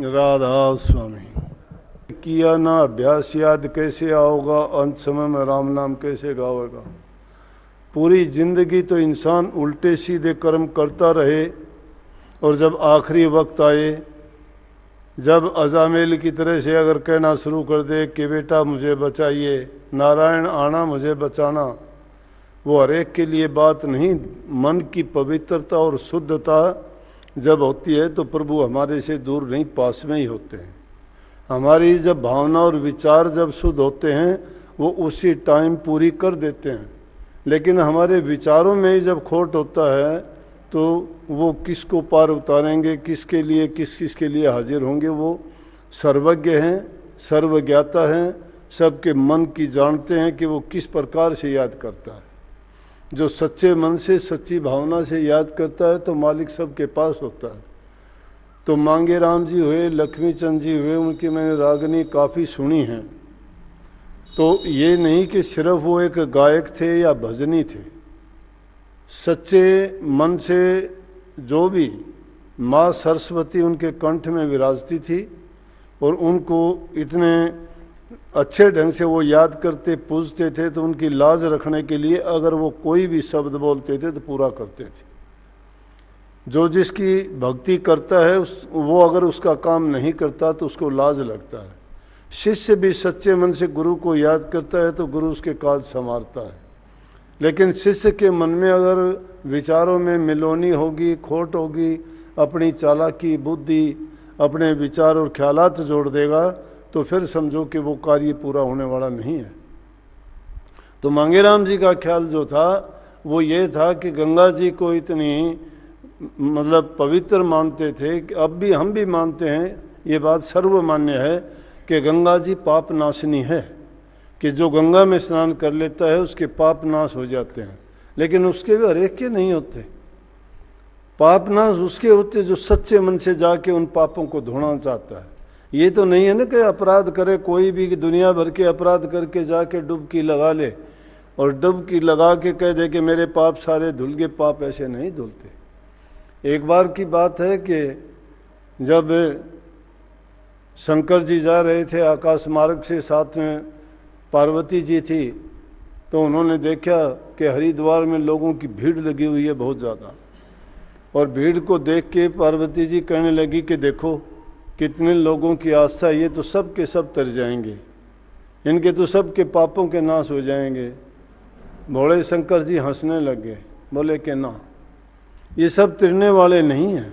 राधा स्वामी। किया ना अभ्यास याद कैसे आओगा, अंत समय में राम नाम कैसे गावेगा। पूरी जिंदगी तो इंसान उल्टे सीधे कर्म करता रहे और जब आखिरी वक्त आए, जब अजामेल की तरह से अगर कहना शुरू कर दे कि बेटा मुझे बचाइए, नारायण आना मुझे बचाना, वो हर एक के लिए बात नहीं। मन की पवित्रता और शुद्धता जब होती है तो प्रभु हमारे से दूर नहीं, पास में ही होते हैं। हमारी जब भावना और विचार जब शुद्ध होते हैं वो उसी टाइम पूरी कर देते हैं। लेकिन हमारे विचारों में ही जब खोट होता है तो वो किसको पार उतारेंगे, किसके लिए किस लिए हाजिर होंगे। वो सर्वज्ञ हैं, सर्वज्ञाता हैं, सबके मन की जानते हैं कि वो किस प्रकार से याद करता है। जो सच्चे मन से सच्ची भावना से याद करता है तो मालिक सबके पास होता है। तो मांगे राम जी हुए, लक्ष्मी चंद जी हुए, उनकी मैंने रागनी काफ़ी सुनी हैं। तो ये नहीं कि सिर्फ वो एक गायक थे या भजनी थे। सच्चे मन से जो भी माँ सरस्वती उनके कंठ में विराजती थी और उनको इतने अच्छे ढंग से वो याद करते पूजते थे, तो उनकी लाज रखने के लिए अगर वो कोई भी शब्द बोलते थे तो पूरा करते थे। जो जिसकी भक्ति करता है वो अगर उसका काम नहीं करता तो उसको लाज लगता है। शिष्य भी सच्चे मन से गुरु को याद करता है तो गुरु उसके काज संवारता है। लेकिन शिष्य के मन में अगर विचारों में मिलोनी होगी, खोट होगी, अपनी चालाकी बुद्धि अपने विचार और ख्यालात जोड़ देगा तो फिर समझो कि वो कार्य पूरा होने वाला नहीं है। तो मांगेराम जी का ख्याल जो था वो ये था कि गंगा जी को इतनी मतलब पवित्र मानते थे कि अब भी हम भी मानते हैं, ये बात सर्वमान्य है कि गंगा जी पाप नाशनी है, कि जो गंगा में स्नान कर लेता है उसके पाप नाश हो जाते हैं। लेकिन उसके भी हर एक के नहीं होते। पाप नाश उसके होते जो सच्चे मन से जाके उन पापों को धोना चाहता है। ये तो नहीं है ना कि अपराध करे कोई भी, कि दुनिया भर के अपराध करके जाके डुबकी लगा ले और डुबकी लगा के कह दे कि मेरे पाप सारे धुल गए। पाप ऐसे नहीं धुलते। एक बार की बात है कि जब शंकर जी जा रहे थे आकाश मार्ग से, साथ में पार्वती जी थी, तो उन्होंने देखा कि हरिद्वार में लोगों की भीड़ लगी हुई है बहुत ज़्यादा। और भीड़ को देख के पार्वती जी कहने लगी कि देखो कितने लोगों की आस्था, ये तो सब के सब तर जाएंगे, इनके तो सब के पापों के नाश हो जाएंगे। भोले शंकर जी हंसने लग गए, बोले कि ना, ये सब तिरने वाले नहीं हैं।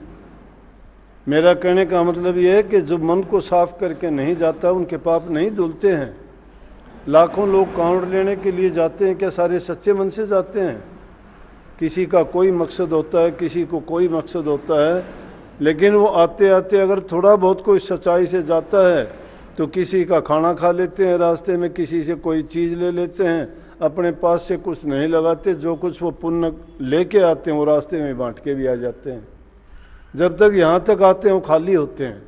मेरा कहने का मतलब ये है कि जो मन को साफ करके नहीं जाता उनके पाप नहीं धुलते हैं। लाखों लोग कांवड़ लेने के लिए जाते हैं, क्या सारे सच्चे मन से जाते हैं? किसी का कोई मकसद होता है, किसी को कोई मकसद होता है। लेकिन वो आते आते अगर थोड़ा बहुत कोई सच्चाई से जाता है तो किसी का खाना खा लेते हैं रास्ते में, किसी से कोई चीज़ ले लेते हैं, अपने पास से कुछ नहीं लगाते। जो कुछ वो पुण्य लेके आते हैं वो रास्ते में बांट के भी आ जाते हैं। जब तक यहाँ तक आते हैं वो खाली होते हैं।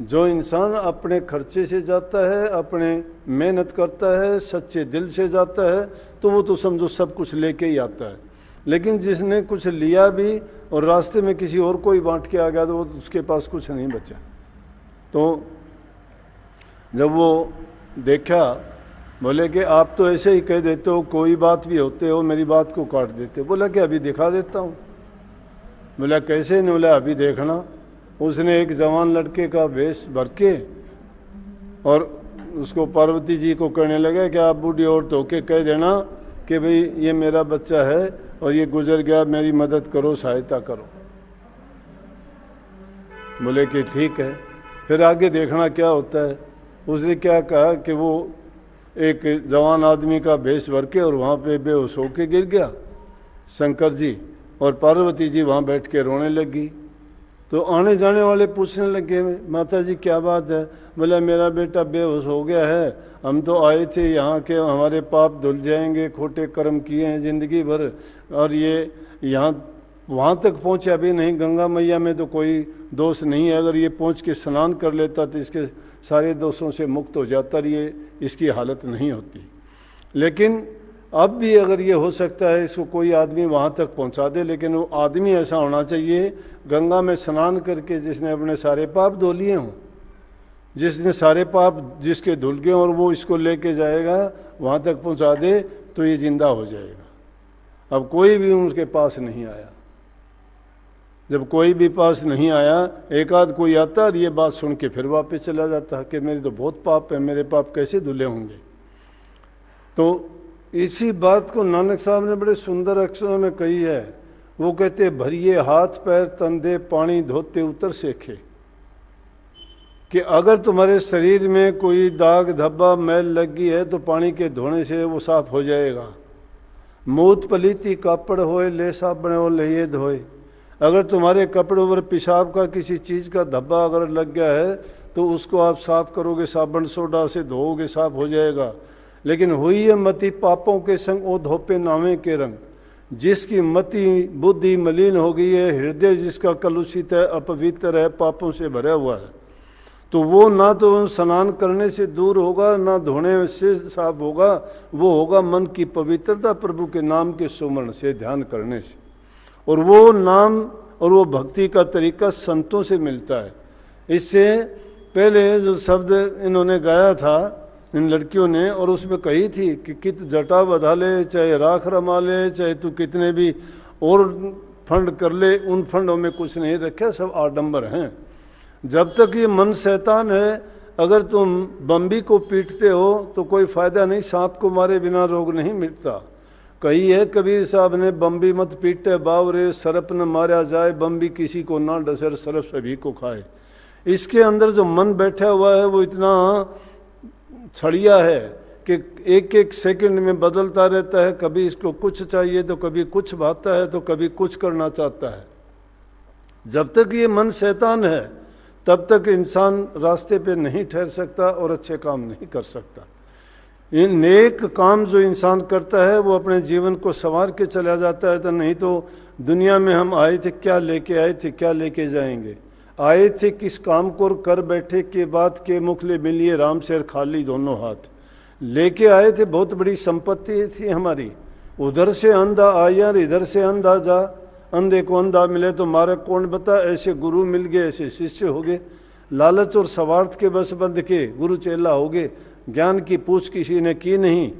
जो इंसान अपने खर्चे से जाता है, अपने मेहनत करता है, सच्चे दिल से जाता है, तो वो तो समझो सब कुछ लेके ही आता है। लेकिन जिसने कुछ लिया भी और रास्ते में किसी और को ही बांट के आ गया तो वो उसके पास कुछ नहीं बचा। तो जब वो देखा, बोले कि आप तो ऐसे ही कह देते हो, कोई बात भी होते हो मेरी बात को काट देते हो। बोला कि अभी दिखा देता हूँ। बोला कैसे? नहीं। बोला अभी देखना। उसने एक जवान लड़के का वेश भर के और उसको पार्वती जी को कहने लगा कि आप बूढ़ी औरत होके कह देना कि भाई ये मेरा बच्चा है और ये गुजर गया, मेरी मदद करो, सहायता करो। बोले कि ठीक है। फिर आगे देखना क्या होता है। उसने क्या कहा कि वो एक जवान आदमी का भेष भर के और वहाँ पे बेहोश होके गिर गया शंकर जी, और पार्वती जी वहाँ बैठ के रोने लगी। तो आने जाने वाले पूछने लगे, माता जी क्या बात है? बोला मेरा बेटा बेहोश हो गया है, हम तो आए थे यहाँ के, हमारे पाप धुल जाएंगे, खोटे कर्म किए हैं जिंदगी भर, और ये यहाँ वहाँ तक पहुँचा भी नहीं। गंगा मैया में तो कोई दोष नहीं है, अगर ये पहुँच के स्नान कर लेता तो इसके सारे दोषों से मुक्त हो जाता, ये इसकी हालत नहीं होती। लेकिन अब भी अगर ये हो सकता है इसको कोई आदमी वहाँ तक पहुँचा दे, लेकिन वो आदमी ऐसा होना चाहिए गंगा में स्नान करके जिसने अपने सारे पाप धो लिए हों। जिसने सारे पाप जिसके धुल गए और वो इसको लेके जाएगा वहां तक पहुंचा दे तो ये जिंदा हो जाएगा। अब कोई भी उसके पास नहीं आया। जब कोई भी पास नहीं आया, एक आध कोई आता और ये बात सुन के फिर वापस चला जाता कि मेरे तो बहुत पाप है, मेरे पाप कैसे धुले होंगे। तो इसी बात को नानक साहब ने बड़े सुंदर अक्षरों में कही है। वो कहते भरिए हाथ पैर तंदे पानी धोते उतर सेखे, कि अगर तुम्हारे शरीर में कोई दाग धब्बा मैल लगी है तो पानी के धोने से वो साफ हो जाएगा। मूत पलीती कापड़ होए ले साबण हो ले धोए, अगर तुम्हारे कपड़ों पर पेशाब का किसी चीज का धब्बा अगर लग गया है तो उसको आप साफ करोगे, साबुन सोडा से धोओगे, साफ हो जाएगा। लेकिन हुई है मति पापों के संग ओ धोपे नावे के रंग, जिसकी मति बुद्धि मलिन हो गई है, हृदय जिसका कलुषित है, अपवित्र है, पापों से भरा हुआ है, तो वो ना तो स्नान करने से दूर होगा, ना धोने से साफ होगा। वो होगा मन की पवित्रता प्रभु के नाम के सुमरण से, ध्यान करने से। और वो नाम और वो भक्ति का तरीका संतों से मिलता है। इससे पहले जो शब्द इन्होंने गाया था इन लड़कियों ने, और उसमें कही थी कि कित जटा बधा ले, चाहे राख रमा ले, चाहे तू कितने भी और फंड कर ले, उन फंडों में कुछ नहीं रखा, सब आडंबर हैं। जब तक ये मन शैतान है, अगर तुम बम्बी को पीटते हो तो कोई फायदा नहीं, सांप को मारे बिना रोग नहीं मिटता। कही है कबीर साहब ने, बम्बी मत पीटे बावरे, सरप न मारा जाए, बम्बी किसी को ना डसर, सरप सभी को खाए। इसके अंदर जो मन बैठा हुआ है वो इतना छड़िया है कि एक एक सेकंड में बदलता रहता है। कभी इसको कुछ चाहिए तो कभी कुछ भाता है तो कभी कुछ करना चाहता है। जब तक ये मन शैतान है तब तक इंसान रास्ते पे नहीं ठहर सकता और अच्छे काम नहीं कर सकता। इन नेक काम जो इंसान करता है वो अपने जीवन को संवार के चला जाता है। तो नहीं तो दुनिया में हम आए थे, क्या लेके आए थे, क्या लेके जाएंगे। आए थे किस काम को कर बैठे के बाद के मुखले मिलिए राम शेर खाली दोनों हाथ। लेके आए थे बहुत बड़ी संपत्ति थी हमारी, उधर से अंधा आया और इधर से अंधा जा। अंधे को अंधा मिले तो मारे कौन बता, ऐसे गुरु मिल गए, ऐसे शिष्य हो गए। लालच और स्वार्थ के बस बंध के गुरु चेला हो गए। ज्ञान की पूछ किसी ने की नहीं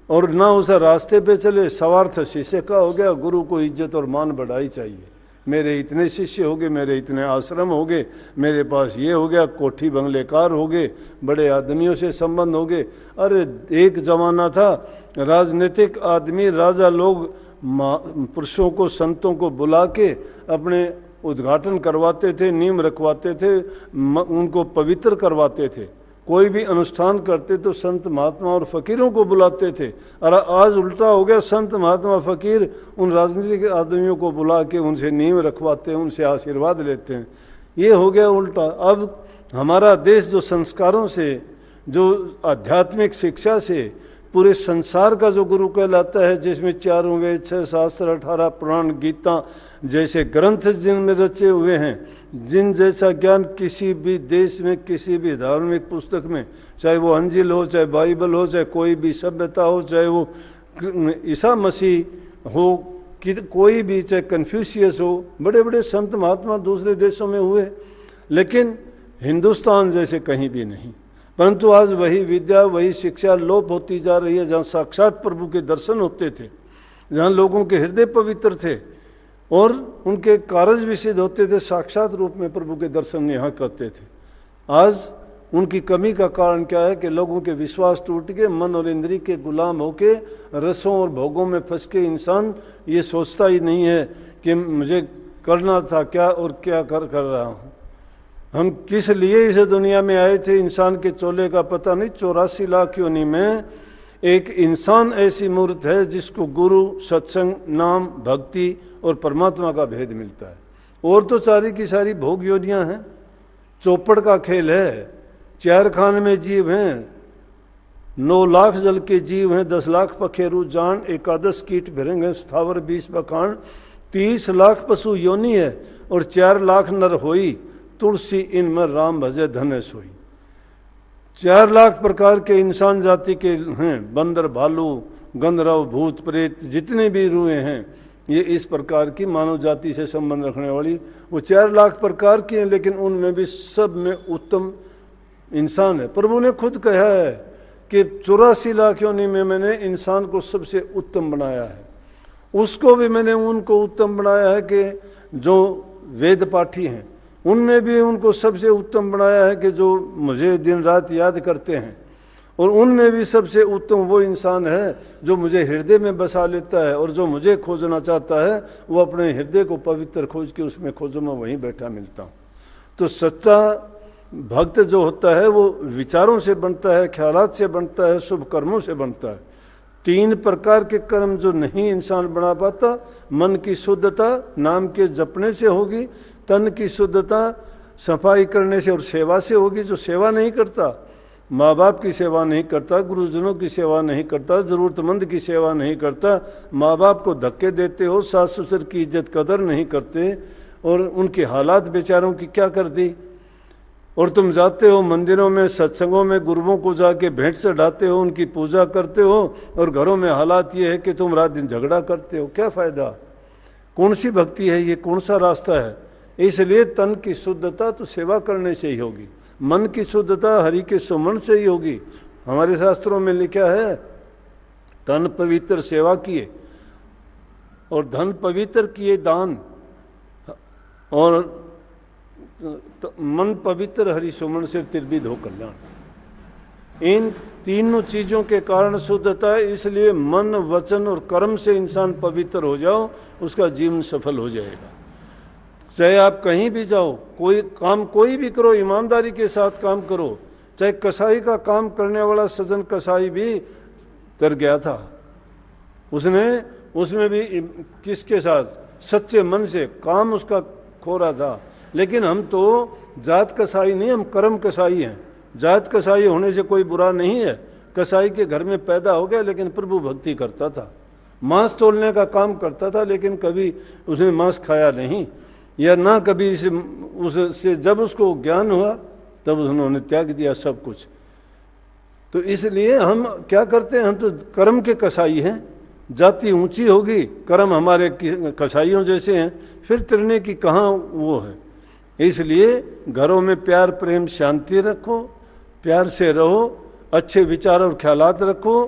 और ना उस रास्ते पे चले, स्वार्थ शिष्य का हो गया। गुरु को इज्जत और मान बढ़ाई चाहिए। मेरे इतने शिष्य हो गए, मेरे इतने आश्रम हो गए, मेरे पास ये हो गया, कोठी बंगलेकार हो गए, बड़े आदमियों से संबंध हो गए। अरे एक जमाना था राजनीतिक आदमी, राजा लोग पुरुषों को, संतों को बुला के अपने उद्घाटन करवाते थे, नींव रखवाते थे, उनको पवित्र करवाते थे। कोई भी अनुष्ठान करते तो संत महात्मा और फकीरों को बुलाते थे। और आज उल्टा हो गया, संत महात्मा फकीर उन राजनीतिक आदमियों को बुला के उनसे नींव रखवाते हैं, उनसे आशीर्वाद लेते हैं। ये हो गया उल्टा। अब हमारा देश जो संस्कारों से, जो आध्यात्मिक शिक्षा से पूरे संसार का जो गुरु कहलाता है, जिसमें 4 वेद, 6 शास्त्र, 18 पुराण, गीता जैसे ग्रंथ जिनमें रचे हुए हैं, जिन जैसा ज्ञान किसी भी देश में, किसी भी धार्मिक पुस्तक में, चाहे वो अंजिल हो, चाहे बाइबल हो, चाहे कोई भी सभ्यता हो, चाहे वो ईसा मसीह हो, कि कोई भी, चाहे कन्फ्यूशियस हो, बड़े बड़े संत महात्मा दूसरे देशों में हुए, लेकिन हिंदुस्तान जैसे कहीं भी नहीं। परंतु आज वही विद्या, वही शिक्षा लोप होती जा रही है। जहाँ साक्षात प्रभु के दर्शन होते थे, जहाँ लोगों के हृदय पवित्र थे और उनके कार्य भी सिद्ध होते थे, साक्षात रूप में प्रभु के दर्शन यहाँ करते थे। आज उनकी कमी का कारण क्या है कि लोगों के विश्वास टूट के, मन और इंद्रिय के गुलाम होके, रसों और भोगों में फंस के इंसान ये सोचता ही नहीं है कि मुझे करना था क्या और क्या कर रहा हूँ। हम किस लिए इस दुनिया में आए थे, इंसान के चोले का पता नहीं। 84 लाख योनि में एक इंसान ऐसी मूर्त है जिसको गुरु, सत्संग, नाम, भक्ति और परमात्मा का भेद मिलता है। और तो सारी की सारी भोग योनियां हैं, चौपड़ का खेल है। 4 खान में जीव हैं, 9 लाख जल के जीव हैं, 10 लाख पखेरु जान, 11 कीट भिरंग है, स्थावर 20 बखान, 30 लाख पशु योनि है और 4 लाख नर होई, तुलसी इनमें राम भजे धन सोई। 4 लाख प्रकार के इंसान जाति के हैं, बंदर, भालू, गंधर्व, भूत, प्रेत, जितने भी रूहें हैं, ये इस प्रकार की मानव जाति से संबंध रखने वाली वो 4 लाख प्रकार की हैं। लेकिन उनमें भी सब में उत्तम इंसान है। प्रभु ने खुद कहा है कि 84 लाख योनि में मैंने इंसान को सबसे उत्तम बनाया है। उसको भी मैंने उनको उत्तम बनाया है कि जो वेद पाठी हैं, उनमें भी उनको सबसे उत्तम बनाया है कि जो मुझे दिन रात याद करते हैं, और उनमें भी सबसे उत्तम वो इंसान है जो मुझे हृदय में बसा लेता है, और जो मुझे खोजना चाहता है वो अपने हृदय को पवित्र खोज के उसमें खोजो, मैं वहीं बैठा मिलता हूँ। तो सच्चा भक्त जो होता है वो विचारों से बनता है, ख्यालात से बनता है, शुभ कर्मों से बनता है। 3 प्रकार के कर्म जो नहीं इंसान बना पाता, मन की शुद्धता नाम के जपने से होगी, तन की शुद्धता सफाई करने से और सेवा से होगी। जो सेवा नहीं करता, माँ बाप की सेवा नहीं करता, गुरुजनों की सेवा नहीं करता, ज़रूरतमंद की सेवा नहीं करता, माँ बाप को धक्के देते हो, सास ससुर की इज्जत कदर नहीं करते, और उनके हालात बेचारों की क्या कर दी। और तुम जाते हो मंदिरों में, सत्संगों में, गुरुओं को जाके भेंट चढ़ाते हो, उनकी पूजा करते हो, और घरों में हालात ये है कि तुम रात दिन झगड़ा करते हो। क्या फ़ायदा? कौन सी भक्ति है ये? कौन सा रास्ता है? इसलिए तन की शुद्धता तो सेवा करने से ही होगी, मन की शुद्धता हरि के सुमन से ही होगी। हमारे शास्त्रों में लिखा है, तन पवित्र सेवा किए और धन पवित्र किए दान, और तो मन पवित्र हरि सुमन से त्रिविध हो कल्याण। इन तीनों चीजों के कारण शुद्धता है। इसलिए मन, वचन और कर्म से इंसान पवित्र हो जाओ, उसका जीवन सफल हो जाएगा। चाहे आप कहीं भी जाओ, कोई काम कोई भी करो, ईमानदारी के साथ काम करो। चाहे कसाई का काम करने वाला सज्जन कसाई भी तर गया था, उसमें भी किसके साथ? सच्चे मन से काम उसका खो रहा था। लेकिन हम तो जात कसाई नहीं, हम कर्म कसाई हैं। जात कसाई होने से कोई बुरा नहीं है, कसाई के घर में पैदा हो गया, लेकिन प्रभु भक्ति करता था, मांस तोलने का काम करता था, लेकिन कभी उसने मांस खाया नहीं, या ना कभी उससे जब उसको ज्ञान हुआ तब उन्होंने त्याग दिया सब कुछ। तो इसलिए हम क्या करते हैं? हम तो कर्म के कसाई हैं। जाति ऊंची होगी, कर्म हमारे कसाइयों जैसे हैं, फिर तिरने की कहाँ वो है। इसलिए घरों में प्यार, प्रेम, शांति रखो, प्यार से रहो, अच्छे विचार और ख्यालात रखो,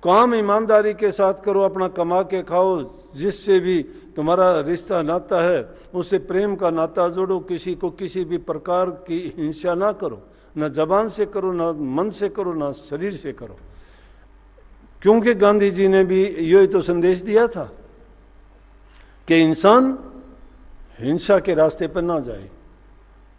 काम ईमानदारी के साथ करो, अपना कमा के खाओ, जिससे भी तुम्हारा रिश्ता नाता है उससे प्रेम का नाता जोड़ो, किसी को किसी भी प्रकार की हिंसा ना करो, न जबान से करो, न मन से करो, न शरीर से करो। क्योंकि गांधी जी ने भी यही तो संदेश दिया था कि इंसान हिंसा के रास्ते पर ना जाए,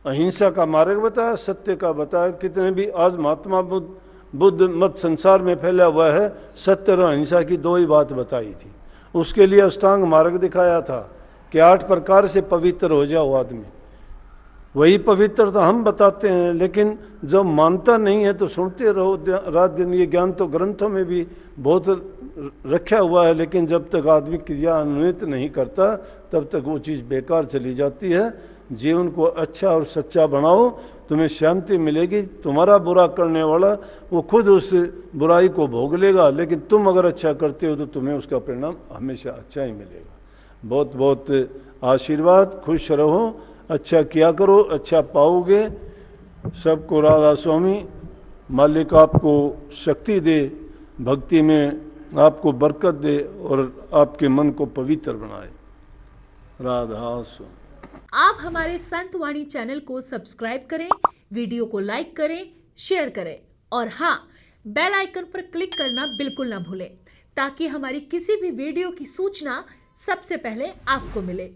अहिंसा का मार्ग बताया, सत्य का बताया। कितने भी आज महात्मा बुद्ध मत संसार में फैला हुआ है, सत्य और अहिंसा की 2 ही बात बताई थी। उसके लिए अष्टांग मार्ग दिखाया था कि 8 प्रकार से पवित्र हो जाओ आदमी। वही पवित्रता हम बताते हैं, लेकिन जब मानता नहीं है तो सुनते रहो रात दिन। ये ज्ञान तो ग्रंथों में भी बहुत रखा हुआ है, लेकिन जब तक आदमी क्रिया अन्वित नहीं करता तब तक वो चीज़ बेकार चली जाती है। जीवन को अच्छा और सच्चा बनाओ, तुम्हें शांति मिलेगी। तुम्हारा बुरा करने वाला वो खुद उस बुराई को भोग लेगा, लेकिन तुम अगर अच्छा करते हो तो तुम्हें उसका परिणाम हमेशा अच्छा ही मिलेगा। बहुत बहुत आशीर्वाद, खुश रहो, अच्छा किया करो, अच्छा पाओगे। सबको राधा स्वामी मालिक आपको शक्ति दे, भक्ति में आपको बरकत दे और आपके मन को पवित्र बनाए। राधा स्वामी। आप हमारे संत वाणी चैनल को सब्सक्राइब करें, वीडियो को लाइक करें, शेयर करें, और हाँ, बेल आइकन पर क्लिक करना बिल्कुल ना भूलें, ताकि हमारी किसी भी वीडियो की सूचना सबसे पहले आपको मिले।